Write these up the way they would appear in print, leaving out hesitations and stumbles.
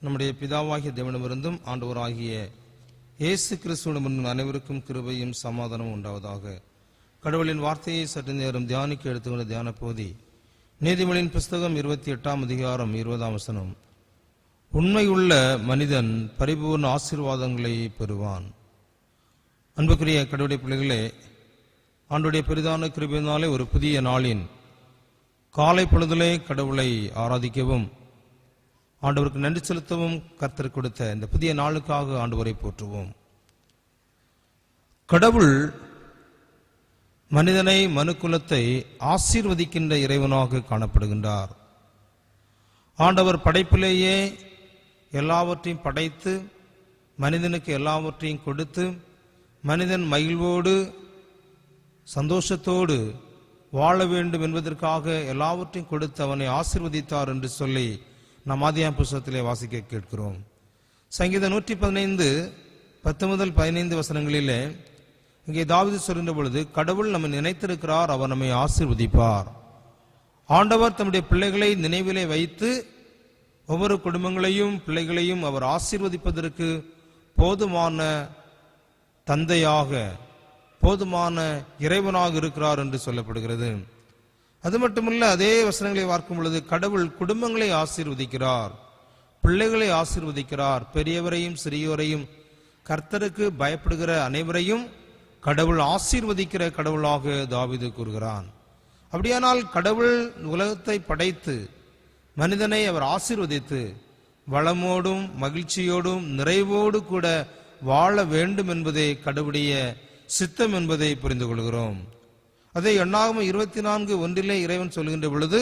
நம்முடைய பிதாவாகிய தேவனிடமிருந்தும் ஆண்டவராகிய இயேசு கிறிஸ்துவிடமிருந்தும் அனைவருக்கும் கிருபையும் சமாதானமும் உண்டாவதாக. கடவுளின் வார்த்தையை சற்று நேரம் தியானிக்க எடுத்துக்கொண்ட தியான போதி நீதிமொழியின் புஸ்தகம் 28ஆம் அதிகாரம் 20ஆம் வசனம். உண்மையுள்ள மனிதன் பரிபூர்ண ஆசீர்வாதங்களை பெறுவான். அன்புக்குரிய கடவுளுடைய பிள்ளைகளே, ஆண்டுடைய பெரிதான கிருபையினாலே ஒரு புதிய நாளின் காலை பொழுதிலே கடவுளை ஆராதிக்கவும் ஆண்டவருக்கு நன்றி செலுத்தவும் கர்த்தர் கொடுத்த இந்த புதிய நாளுக்காக ஆண்டவரை போற்றுவோம். கடவுள் மனிதனை, மனுக்குலத்தை ஆசீர்வதிக்கின்ற இறைவனாக காணப்படுகின்றார். ஆண்டவர் படைப்பிலேயே எல்லாவற்றையும் படைத்து மனிதனுக்கு எல்லாவற்றையும் கொடுத்து மனிதன் மகிழ்வோடு சந்தோஷத்தோடு வாழ வேண்டும் என்பதற்காக எல்லாவற்றையும் கொடுத்து அவனை ஆசீர்வதித்தார் என்று சொல்லி நாம் ஆதியாகம புஸ்தகத்திலே வாசிக்க கேட்கிறோம். சங்கீதம் 115 10 முதல் 15 வசனங்களிலே இங்கே தாவீது சொல்கின்ற பொழுது, கடவுள் நம்மை நினைத்திருக்கிறார், அவர் நம்மை ஆசீர்வதிப்பார். ஆண்டவர் தம்முடைய பிள்ளைகளை நினைவிலே வைத்து ஒவ்வொரு குடும்பங்களையும் பிள்ளைகளையும் அவர் ஆசீர்வதிப்பதற்கு போதுமான தந்தையாக, போதுமான இறைவனாக இருக்கிறார் என்று சொல்லப்படுகிறது. அது மட்டுமல்ல, அதே வசனங்களை பார்க்கும் பொழுது கடவுள் குடும்பங்களை ஆசீர்வதிக்கிறார், பிள்ளைகளை ஆசீர்வதிக்கிறார், பெரியவரையும் சிறியோரையும் கர்த்தருக்கு பயப்படுகிற அனைவரையும் கடவுள் ஆசீர்வதிக்கிற கடவுளாக தாவீது கூறுகிறான். அப்படியானால் கடவுள் உலகத்தை படைத்து மனிதனை அவர் ஆசீர்வதித்து வளமோடும் மகிழ்ச்சியோடும் நிறைவோடு கூட வாழ வேண்டும் என்பதே கடவுளுடைய சித்தம் என்பதை புரிந்து கொள்கிறோம். அதை எண்ணாகமம் 24:1 இறைவன் சொல்கின்ற பொழுது,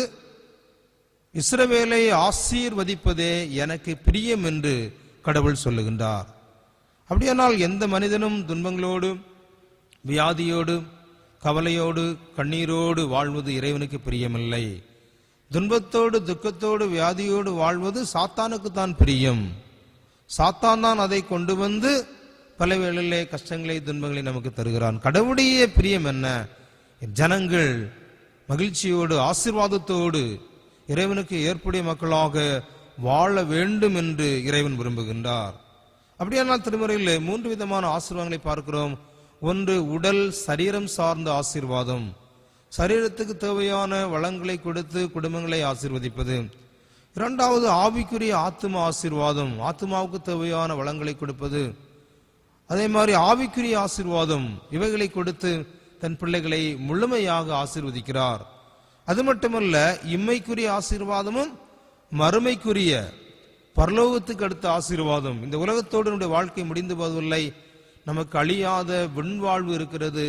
இஸ்ரவேலை ஆசீர்வதிப்பதே எனக்கு பிரியம் என்று கடவுள் சொல்லுகின்றார். அப்படியானால் எந்த மனிதனும் துன்பங்களோடு, வியாதியோடு, கவலையோடு, கண்ணீரோடு வாழ்வது இறைவனுக்கு பிரியமில்லை. துன்பத்தோடு, துக்கத்தோடு, வியாதியோடு வாழ்வது சாத்தானுக்கு தான் பிரியம். சாத்தான் தான் அதை கொண்டு வந்து பல வேளையிலே கஷ்டங்களை, துன்பங்களை நமக்கு தருகிறான். கடவுளுடைய பிரியம் என்ன? ஜனங்கள் மகிழ்ச்சியோடு ஆசீர்வாதத்தோடு இறைவனுக்கு ஏற்புடைய மக்களாக வாழ வேண்டும் என்று இறைவன் விரும்புகின்றார். அப்படியானால் திருமுறையில் 3 விதமான ஆசீர்வாதங்களை பார்க்கிறோம். ஒன்று, உடல் சரீரம் சார்ந்த ஆசீர்வாதம், சரீரத்துக்கு தேவையான வளங்களை கொடுத்து குடும்பங்களை ஆசீர்வதிப்பது. இரண்டாவது, ஆவிக்குரிய ஆத்தும ஆசீர்வாதம், ஆத்மாவுக்கு தேவையான வளங்களை கொடுப்பது. அதே மாதிரி ஆவிக்குரிய ஆசீர்வாதம், இவைகளை கொடுத்து தன் பிள்ளைகளை முழுமையாக ஆசீர்வதிக்கிறார். அது மட்டுமல்ல, இம்மைக்குரிய ஆசீர்வாதமும் மறுமைக்குரிய பரலோகத்துக்கு அடுத்த ஆசீர்வாதம். இந்த உலகத்தோடு நம்முடைய வாழ்க்கை முடிந்து போவதில்லை, நமக்கு அழியாத விண்வாழ்வு இருக்கிறது.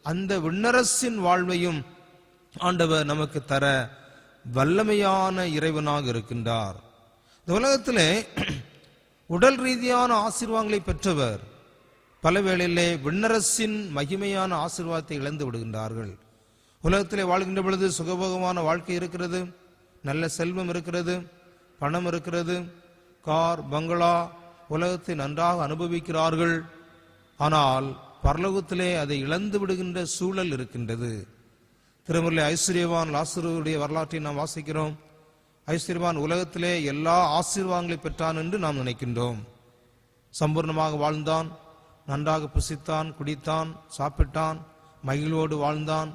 அந்த விண்ணரசின் வாழ்வையும் ஆண்டவர் நமக்கு தர வல்லமையான இறைவனாக இருக்கின்றார். இந்த உலகத்திலே உடல் ரீதியான ஆசீர்வாதங்களை பெற்றவர் பல வேளையிலே விண்ணரசின் மகிமையான ஆசீர்வாதத்தை இழந்து விடுகின்றார்கள். உலகத்திலே வாழ்கின்ற பொழுது சுகபோகமான வாழ்க்கை இருக்கிறது, நல்ல செல்வம் இருக்கிறது, பணம் இருக்கிறது, கார், பங்களா, உலகத்தை நன்றாக அனுபவிக்கிறார்கள். ஆனால் பரலோகத்திலே அதை இழந்து விடுகின்ற சூழல் இருக்கின்றது. திருமலை ஐஸ்வர்யவான் லாசருடைய வரலாற்றை நாம் வாசிக்கிறோம். ஐஸ்வர்யவான் உலகத்திலே எல்லா ஆசீர்வாதங்களை பெற்றான் என்று நாம் நினைக்கின்றோம். சம்பூர்ணமாக வாழ்ந்தான், நன்றாக புசித்தான், குடித்தான், சாப்பிட்டான், மகிழ்வோடு வாழ்ந்தான்,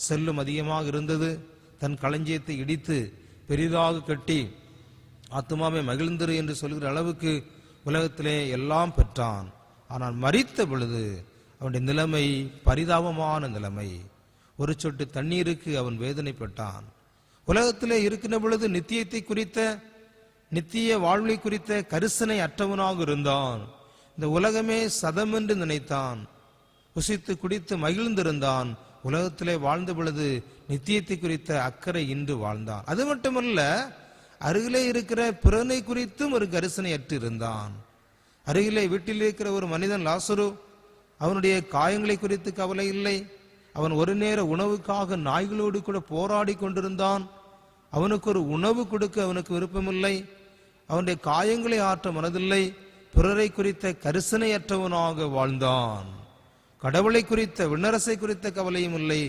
செல்லும் அதிகமாக இருந்தது. தன் களஞ்சியத்தை இடித்து பெரிதாக கட்டி ஆத்துமாவை மகிழ்ந்திரு என்று சொல்கிற அளவுக்கு உலகத்திலே எல்லாம் பெற்றான். ஆனால் மரித்த பொழுது அவனுடைய நிலைமை பரிதாபமான நிலைமை. ஒரு சொட்டு தண்ணீருக்கு அவன் வேதனைப்பட்டான். உலகத்திலே இருக்கின்ற பொழுது நித்தியத்தை குறித்த, நித்திய வாழ்வை குறித்த கரிசனை அற்றவனாக இருந்தான். இந்த உலகமே சதம் என்று நினைத்தான். புசித்து குடித்து மகிழ்ந்திருந்தான். உலகத்திலே வாழ்ந்த பொழுது நித்தியத்தை குறித்த அக்கறை இன்று வாழ்ந்தான். அது மட்டுமல்ல, அருகிலே இருக்கிற பிறனை குறித்தும் ஒரு கரிசனை அற்று இருந்தான். அருகிலே வீட்டில் இருக்கிற ஒரு மனிதன் லாசரு, அவனுடைய காயங்களை குறித்து கவலை இல்லை. அவன் ஒரு நேர உணவுக்காக நாய்களோடு கூட போராடி கொண்டிருந்தான். அவனுக்கு ஒரு உணவு கொடுக்க அவனுக்கு விருப்பமில்லை. அவனுடைய காயங்களை ஆற்ற மனதில்லை. பிறரை குறித்த கரிசனையற்றவனாக வாழ்ந்தான். கடவுளை குறித்த, விண்ணரசை குறித்த கவலையும் இல்லை.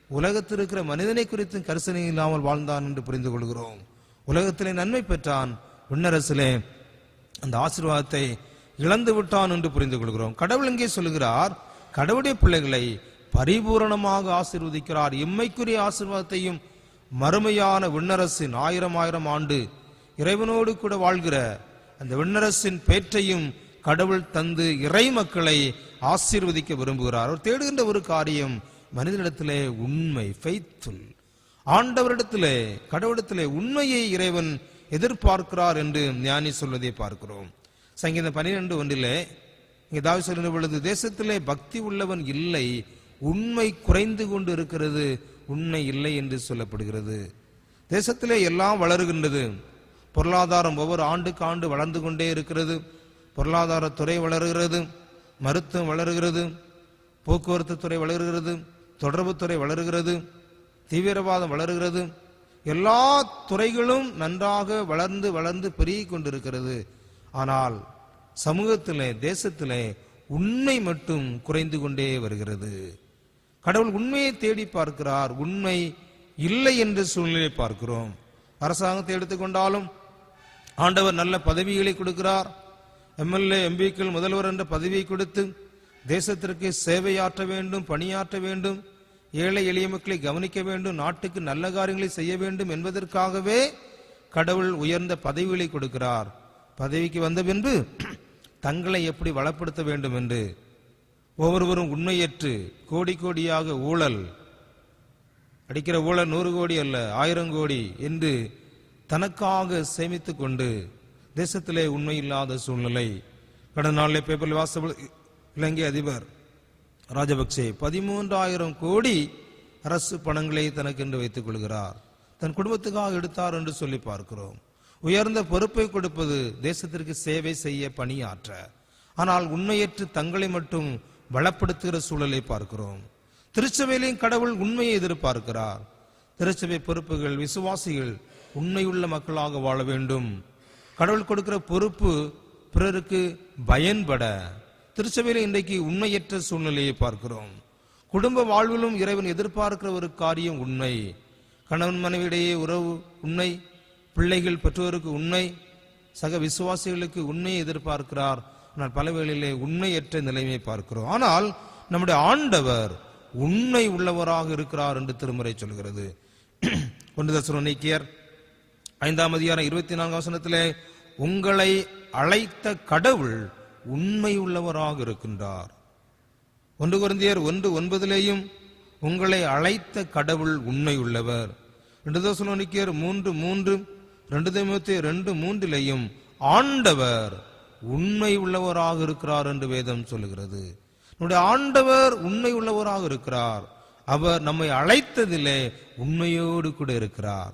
உலகத்தில் இருக்கிற மனிதனை குறித்தும் கரிசனை இல்லாமல் வாழ்ந்தான் என்று புரிந்து கொள்கிறோம். உலகத்திலே நன்மை பெற்றான், விண்ணரசிலே அந்த ஆசீர்வாதத்தை இழந்து விட்டான் என்று புரிந்து கொள்கிறோம். கடவுள் இங்கே சொல்லுகிறார், கடவுளுடைய பிள்ளைகளை பரிபூரணமாக ஆசீர்வதிக்கிறார். இம்மைக்குரிய ஆசீர்வாதத்தையும் மறுமையான விண்ணரசின் 1000 ஆண்டு இறைவனோடு கூட வாழ்கிற அந்த விண்ணரசின் பேற்றையும் கடவுள் தந்து இறை மக்களை ஆசீர்வதிக்க விரும்புகிறார். அவர் தேடுகின்ற ஒரு காரியம் மனிதனிடத்திலே உண்மை, ஃபெய்த்ஃபுல். ஆண்டவரிடத்திலே, கடவுளிடத்திலே உண்மையை இறைவன் எதிர்பார்க்கிறார் என்று ஞானி சொல்வதை பார்க்கிறோம். சங்கீதம் 12:1 இங்கே தாவீது சொல்கிற பொழுது, தேசத்திலே பக்தி உள்ளவன் இல்லை, உண்மை குறைந்து கொண்டு இருக்கிறது, உண்மை இல்லை என்று சொல்லப்படுகிறது. தேசத்திலே எல்லாம் வளருகின்றது. பொருளாதாரம் ஒவ்வொரு ஆண்டுக்கு ஆண்டு வளர்ந்து கொண்டே இருக்கிறது. பொருளாதாரத்துறை வளர்கிறது, மருத்துவம் வளர்கிறது, போக்குவரத்து துறை வளர்கிறது, தொடர்புத்துறை வளர்கிறது, தீவிரவாதம் வளர்கிறது. எல்லா துறைகளும் நன்றாக வளர்ந்து வளர்ந்து பெருகி கொண்டிருக்கிறது. ஆனால் சமூகத்திலே, தேசத்திலே உண்மை மட்டும் குறைந்து கொண்டே வருகிறது. கடவுள் உண்மையை தேடி பார்க்கிறார், உண்மை இல்லை என்ற சூழ்நிலை பார்க்கிறோம். அரசாங்கத்தை எடுத்துக்கொண்டாலும் ஆண்டவர் நல்ல பதவிகளை கொடுக்கிறார். எம்எல்ஏ, எம்பிக்கள், முதல்வர் என்ற பதவியை கொடுத்து தேசத்திற்கு சேவையாற்ற வேண்டும், பணியாற்ற வேண்டும், ஏழை எளிய மக்களை கவனிக்க வேண்டும், நாட்டுக்கு நல்ல காரியங்களை செய்ய வேண்டும் என்பதற்காகவே கடவுள் உயர்ந்த பதவிகளை கொடுக்கிறார். பதவிக்கு வந்த பின்பு தங்களை எப்படி வளப்படுத்த வேண்டும் என்று ஒவ்வொருவரும் உண்மையற்று கோடி கோடியாக ஊழல், அடிக்கிற ஊழல் 100 கோடி அல்ல 1000 கோடி என்று தனக்காக சேமித்துக் கொண்டு தேசத்திலே உண்மை இல்லாத சூழ்நிலை. கடந்த நாளில் பேப்பரில் வாச இலங்கை அதிபர் ராஜபக்சே 13,000 கோடி அரசு பணங்களை தனக்கென்று வைத்துக் கொள்கிறார். தன் குடும்பத்துக்காக எடுத்தார் என்று சொல்லி பார்க்கிறோம். உயர்ந்த பொறுப்பை கொடுப்பது தேசத்திற்கு சேவை செய்ய, பணியாற்ற. ஆனால் உண்மையற்று தங்களை மட்டும் வளப்படுத்துகிற சூழலை பார்க்கிறோம். திருச்சபையிலையும் கடவுள் உண்மையை எதிர்பார்க்கிறார். திருச்சபை பொறுப்புகள், விசுவாசிகள் உண்மையுள்ள மக்களாக வாழ வேண்டும். கடவுள் கொடுக்கிற பொறுப்பு பிறருக்கு பயன்பட. திருச்சபையில இன்றைக்கு உண்மையற்ற சூழ்நிலையை பார்க்கிறோம். குடும்ப வாழ்விலும் இறைவன் எதிர்பார்க்கிற ஒரு காரியம் உண்மை. கணவன் மனைவியிடையே உறவு உண்மை, பிள்ளைகள் பெற்றோருக்கு உண்மை, சக விசுவாசிகளுக்கு உண்மையை எதிர்பார்க்கிறார். ஆனால் பல வேளையிலே உண்மையற்ற நிலைமையை பார்க்கிறோம். ஆனால் நம்முடைய ஆண்டவர் உண்மை உள்ளவராக இருக்கிறார் என்று திருமறை சொல்கிறது. 1 தெசலோனிக்கேயர் 5:24 உங்களை அழைத்த கடவுள் உண்மை உள்ளவராக இருக்கின்றார். 1 கொரிந்தியர் 1:9 உங்களை அழைத்த கடவுள் உண்மை உள்ளவர். 2 தெசலோனிக்கேயர் 3:3, 2 தீமோத்தேயு 2:3 ஆண்டவர் உண்மை உள்ளவராக இருக்கிறார் என்று வேதம் சொல்லுகிறது. நம்முடைய ஆண்டவர் உண்மை உள்ளவராக இருக்கிறார். அவர் நம்மை அழைத்ததிலே உண்மையோடு கூட இருக்கிறார்.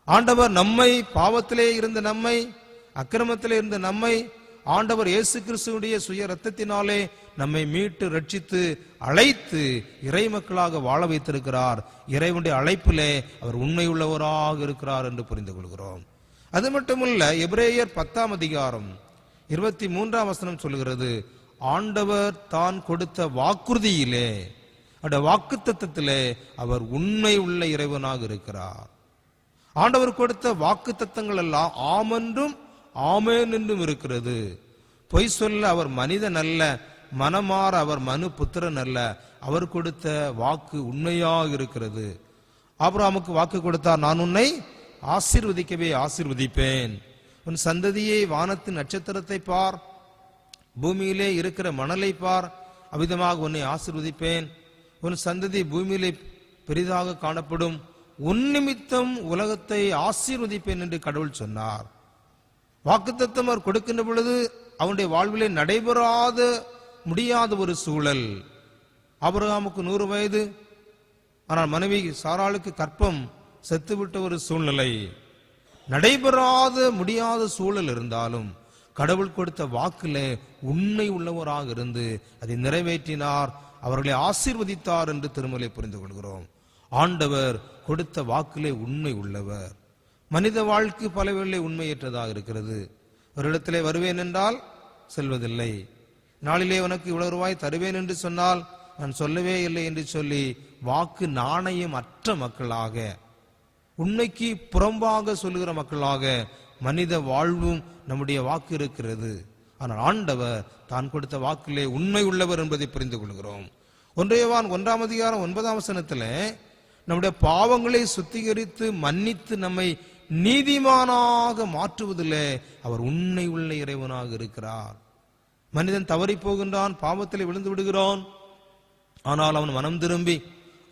ஆண்டவர் நம்மை, பாவத்திலே இருந்த நம்மை, அக்கிரமத்திலே இருந்த நம்மை ஆண்டவர் இயேசு கிறிஸ்துவுடைய சுய ரத்தத்தினாலே நம்மை மீட்டு ரட்சித்து அழைத்து இறை மக்களாக வாழ வைத்திருக்கிறார். இறைவனுடைய அழைப்பிலே அவர் உண்மை உள்ளவராக இருக்கிறார் என்று புரிந்து கொள்கிறோம். அது மட்டுமல்ல, எபிரேயர் 10:23 சொல்லுகிறது, ஆண்டவர் தான் கொடுத்த வாக்குறுதியிலே, அந்த வாக்குத்தத்தத்திலே அவர் உண்மை உள்ள இறைவனாக இருக்கிறார். ஆண்டவர் கொடுத்த வாக்குத்தத்தங்கள் எல்லாம் ஆமென்றும் ஆமென் என்றும் இருக்கிறது. பொய் சொல்ல அவர் மனிதன் அல்ல, மனமாற அவர் மனு புத்திரன் அல்ல. அவர் கொடுத்த வாக்கு உண்மையாக இருக்கிறது. ஆபிரகாமுக்கு வாக்கு கொடுத்தார், நான் உன்னை ஆசீர்வதிக்கவே ஆசீர்வதிப்பேன், உன் சந்ததியை வானத்தின் நட்சத்திரத்தை பார், பூமியிலே இருக்கிற மணலை பார், அவ்விதமாக உன்னை ஆசீர்வதிப்பேன், உன் சந்ததி பூமியிலே பெரிதாக காணப்படும், உன் நிமித்தம் உலகத்தை ஆசீர்வதிப்பேன் என்று கடவுள் சொன்னார். வாக்குத்தத்தம் அவர் கொடுக்கின்ற பொழுது அவனுடைய வாழ்விலே நடைபெறாத முடியாத ஒரு சூழல். ஆபிரகாமுக்கு 100 வயது, ஆனால் மனைவி சாராளுக்கு கற்பம் செத்துவிட்ட ஒரு சூழ்நிலை. நடைபெறாத முடியாத சூழல் இருந்தாலும் கடவுள் கொடுத்த வாக்கிலே உண்மை உள்ளவராக இருந்து அதை நிறைவேற்றினார், அவர்களை ஆசீர்வதித்தார் என்று திருமலை புரிந்து கொள்கிறோம். ஆண்டவர் கொடுத்த வாக்கிலே உண்மை உள்ளவர். மனித வாழ்க்கை பலவேளை உண்மையற்றதாக இருக்கிறது. ஒரு இடத்திலே வருவேன் என்றால் செல்வதில்லை, நாளிலே உனக்கு இவ்வளவு ரூபாய் தருவேன் என்று சொன்னால் நான் சொல்லவே இல்லை என்று சொல்லி வாக்கு நாணயம் அற்ற மக்களாக, உண்மைக்கு புறம்பாக சொல்லுகிற மக்களாக மனித வாழ்வும் நம்முடைய வாக்கு இருக்கிறது. ஆனால் ஆண்டவர் தான் கொடுத்த வாக்கிலே உண்மை உள்ளவர் என்பதை புரிந்து கொள்கிறோம். 1 யோவான் 1:9 நம்முடைய பாவங்களை சுத்திகரித்து மன்னித்து நம்மை நீதிமானாக மாற்றுவதிலே அவர் உண்மை உள்ள இறைவனாக இருக்கிறார். மனிதன் தவறி போகின்றான், பாவத்திலே விழுந்து விடுகிறான். ஆனால் அவன் மனம் திரும்பி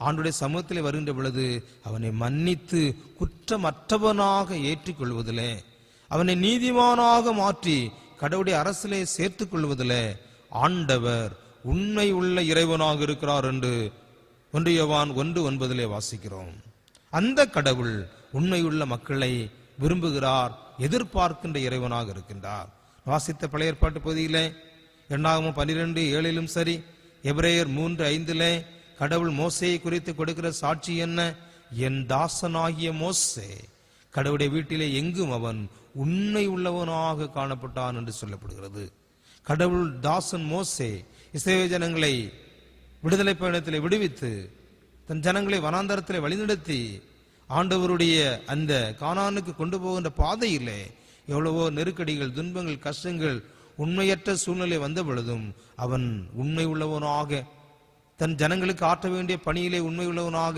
ஆண்டுடைய சமூகத்திலே வருகின்ற பொழுது அவனை மன்னித்து குற்றமற்றவனாக ஏற்றுக்கொள்வதிலே, அவனை நீதிமானாக மாற்றி கடவுளுடைய அரசிலே சேர்த்துக் கொள்வதிலே ஆண்டவர் உண்மை உள்ள இறைவனாக இருக்கிறார் என்று 1 யோவான் 1:9 வாசிக்கிறோம். அந்த கடவுள் உண்மையுள்ள மக்களை விரும்புகிறார், எதிர்பார்க்கின்ற இறைவனாக இருக்கின்றார். வாசித்த பழைய ஏற்பாட்டு பகுதியிலே எண்ணாகமம் 12:7 சரி, எபிரேயர் 3:5 கடவுள் மோசேயை குறித்து கொடுக்கிற சாட்சி என்ன? என் தாசனாகிய மோசே கடவுளுடைய வீட்டிலே எங்கும் அவன் உண்மை உள்ளவனாக காணப்பட்டான் என்று சொல்லப்படுகிறது. கடவுள் தாசன் மோசே இஸ்ரவேல் ஜனங்களை விடுதலை பயணத்திலே விடுவித்து தன் ஜனங்களை வனாந்தரத்திலே வழிநடத்தி ஆண்டவருடைய அந்த கானானுக்கு கொண்டு போகின்ற பாதையிலே எவ்வளவோ நெருக்கடிகள், துன்பங்கள், கஷ்டங்கள், உண்மையற்ற சூழ்நிலை வந்த பொழுதும் அவன் உண்மை உள்ளவனாக, தன் ஜனங்களுக்கு ஆற்ற வேண்டிய பணியிலே உண்மை உள்ளவனாக,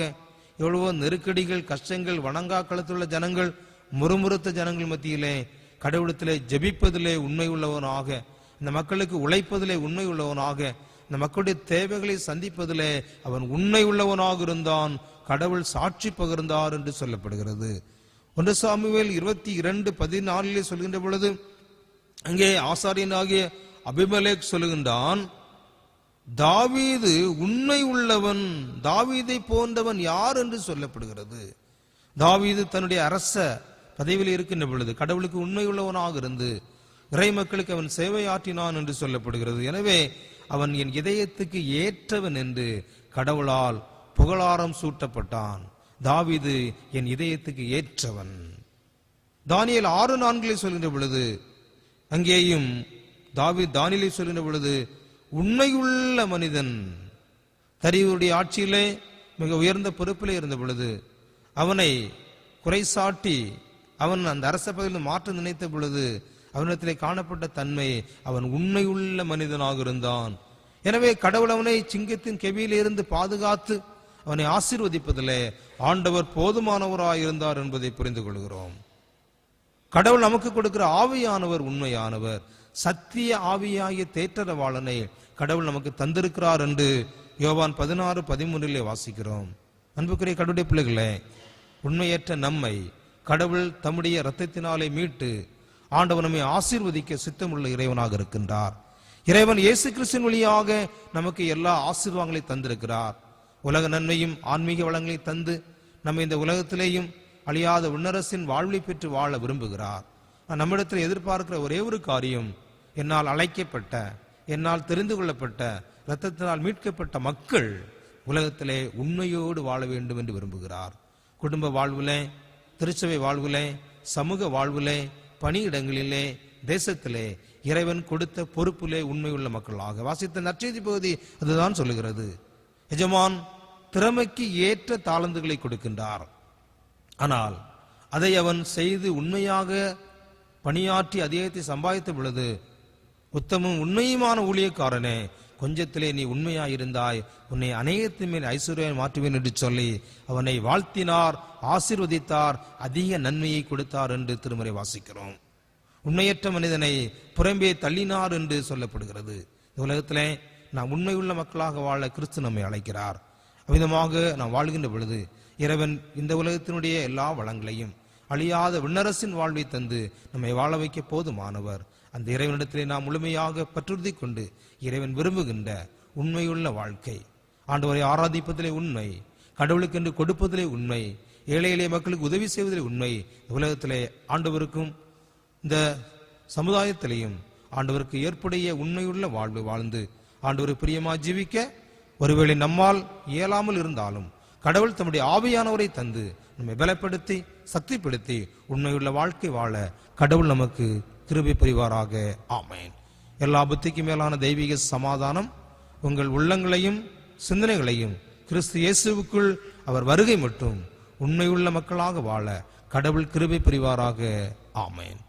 எவ்வளவோ நெருக்கடிகள், கஷ்டங்கள், வணங்கா களத்துள்ள ஜனங்கள், முறுமுறுத்த ஜனங்கள் மத்தியிலே கடவுளத்திலே ஜெபிப்பதிலே உண்மை உள்ளவனாக, இந்த மக்களுக்கு உழைப்பதிலே உண்மை உள்ளவனாக, இந்த மக்களுடைய தேவைகளை சந்திப்பதிலே அவன் உண்மை உள்ளவனாக இருந்தான். கடவுள் சாட்சி பகிர்ந்தார் என்று சொல்லப்படுகிறது. 1 சாமுவேல் 22:14 சொல்கின்ற பொழுது அங்கே ஆசாரியனாகிய அபிமெலேக் சொல்லுகின்றான், தாவீது உண்மை உள்ளவன், தாவீதை போன்றவன் யார் என்று சொல்லப்படுகிறது. தாவீது தன்னுடைய அரச பதவியில் இருக்கின்ற பொழுது கடவுளுக்கு உண்மை உள்ளவனாக இருந்து இறை மக்களுக்கு அவன் சேவையாற்றினான் என்று சொல்லப்படுகிறது. எனவே அவன் என் இதயத்துக்கு ஏற்றவன் என்று கடவுளால் புகழாரம் சூட்டப்பட்டான். தாவீது என் இதயத்துக்கு ஏற்றவன். தானியேல் 6:4 சொல்கின்ற பொழுது அங்கேயும் தானியேலை சொல்கின்ற பொழுது உண்மையுள்ள மனிதன் தரியுடைய ஆட்சியிலே மிக உயர்ந்த பொறுப்பிலே இருந்த பொழுது அவனை குறைசாட்டி அவன் அந்த அரச பதவியில் மாற்ற நினைத்த பொழுது அவனிடத்திலே காணப்பட்ட தன்மை, அவன் உண்மையுள்ள மனிதனாக இருந்தான். எனவே கடவுள் அவனை சிங்கத்தின் கெவியிலே இருந்து பாதுகாத்து அவனை ஆசீர்வதிப்பதிலே ஆண்டவர் போதுமானவராய் இருந்தார் என்பதை புரிந்து கொள்கிறோம். கடவுள் நமக்கு கொடுக்கிற ஆவியானவர் உண்மையானவர். சத்திய ஆவியாகிய தேற்றரவாளனை கடவுள் நமக்கு தந்திருக்கிறார் என்று யோவான் 16:13 வாசிக்கிறோம். அன்புக்குரிய கடவுளுடைய பிள்ளைகளே, உண்மையற்ற நம்மை கடவுள் தம்முடைய இரத்தத்தினாலே மீட்டு ஆண்டவர் நம்மை ஆசீர்வதிக்க சித்தமுள்ள இறைவனாக இருக்கின்றார். இறைவன் இயேசு கிறிஸ்துவின் வழியாக நமக்கு எல்லா ஆசீர்வாதங்களையும் தந்திருக்கிறார். உலக நன்மையும் ஆன்மீக வளங்களை தந்து நம்ம இந்த உலகத்திலேயும் அழியாத உன்னரசின் வாழ்வை பெற்று வாழ விரும்புகிறார். நம்மிடத்தில் எதிர்பார்க்கிற ஒரே ஒரு காரியம், என்னால் அழைக்கப்பட்ட, என்னால் தெரிந்து கொள்ளப்பட்ட, இரத்தத்தினால் மீட்கப்பட்ட மக்கள் உலகத்திலே உண்மையோடு வாழ வேண்டும் என்று விரும்புகிறார். குடும்ப வாழ்விலே, திருச்சபை வாழ்விலே, சமூக வாழ்விலே, பணியிடங்களிலே, தேசத்திலே இறைவன் கொடுத்த பொறுப்பிலே உண்மையுள்ள மக்களாக வாசித்த நற்செய்தி பகுதி அதுதான் சொல்லுகிறது. எஜமான் திறமைக்கு ஏற்ற தாளந்துகளை கொடுக்கின்றார். ஆனால் அதை அவன் செய்து உண்மையாக பணியாற்றி அதிகத்தை சம்பாதித்த பொழுது, உத்தமும் உண்மையுமான ஊழியக்காரனே, கொஞ்சத்திலே நீ உண்மையாயிருந்தாய், உன்னை அநேகத்தின் மேல் ஐஸ்வர்யம் மாற்றுவேன் என்று சொல்லி அவனை வாழ்த்தினார், ஆசீர்வதித்தார், அதிக நன்மையை கொடுத்தார் என்று திருமறை வாசிக்கிறோம். உண்மையற்ற மனிதனை புறம்பே தள்ளினார் என்று சொல்லப்படுகிறது. உலகத்திலே நாம் உண்மையுள்ள மக்களாக வாழ கிறிஸ்து நம்மை அழைக்கிறார். அவ்விதமாக நாம் வாழ்கின்ற பொழுது இறைவன் இந்த உலகத்தினுடைய எல்லா வளங்களையும் அழியாத விண்ணரசின் வாழ்வை தந்து நம்மை வாழ வைக்க போதுமானவர். அந்த இறைவனிடத்திலே நாம் முழுமையாக பற்றுறுதி கொண்டு இறைவன் விரும்புகின்ற உண்மையுள்ள வாழ்க்கை, ஆண்டவரை ஆராதிப்பதிலே உண்மை, கடவுளுக்கு என்று கொடுப்பதிலே உண்மை, ஏழை எளிய மக்களுக்கு உதவி செய்வதிலே உண்மை, உலகத்திலே ஆண்டவருக்கும் இந்த சமுதாயத்திலேயும் ஆண்டவருக்கு ஏற்புடைய உண்மையுள்ள வாழ்வு வாழ்ந்து ஆண்டவருக்கு பிரியமா ஜீவிக்க ஒருவேளை நம்மால் இயலாமல் இருந்தாலும் கடவுள் தம்முடைய ஆவியானவரை தந்து நம்மை பலப்படுத்தி சக்திப்படுத்தி உண்மையுள்ள வாழ்க்கை வாழ கடவுள் நமக்கு கிருபை புரிவாராக. ஆமென். எல்லா புத்திக்கு மேலான தெய்வீக சமாதானம் உங்கள் உள்ளங்களையும் சிந்தனைகளையும் கிறிஸ்து இயேசுவுக்குள் அவர் வருகை மட்டும் உண்மையுள்ள மக்களாக வாழ கடவுள் கிருபை புரிவாராக. ஆமென்.